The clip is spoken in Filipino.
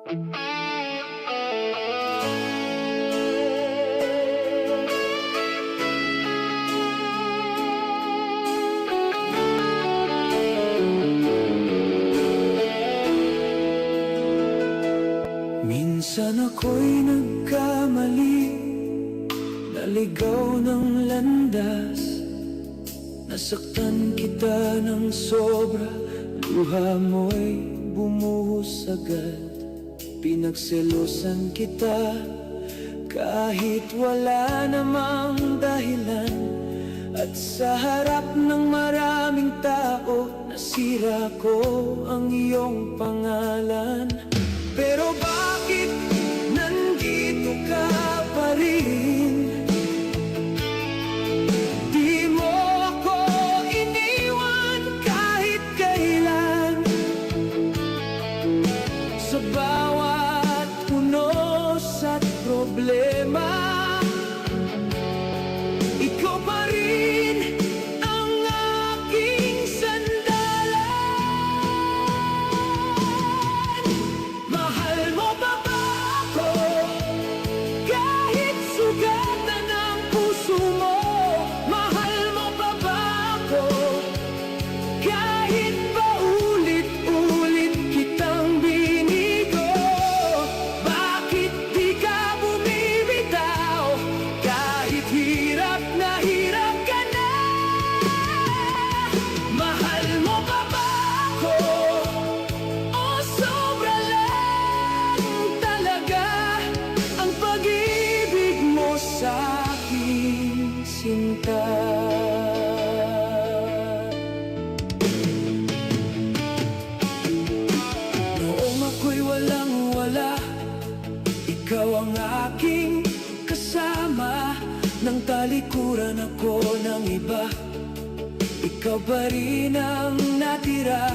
Minsan ako'y nagkamali, naligaw ng landas, nasaktan kita ng sobra, luha mo'y bumuhos agad. Pinagselosan kita kahit wala namang dahilan, at sa harap ng maraming tao, nasira ko ang iyong pangalan. Pero bakit nandito ka pa rin? Di mo ako iniwan kahit kailan. Sa bawat unos at problema, ikaw pa rin ang aking sandalan. Mahal mo pa ba ako? Kahit sugatan ang puso mo. Mahal mo pa ba ako? Kahit paulit-ulit kitang binigo. Bakit di ka bumibitaw? Kahit hirap na hirap ka na. Mahal mo pa ba ako? O sobra lang talaga ang pag-ibig mo sa akin, sinta? Noong ako'y walang-wala, ikaw ang aking kasama. Nang talikuran ako ng iba, ikaw pa rin ang natira.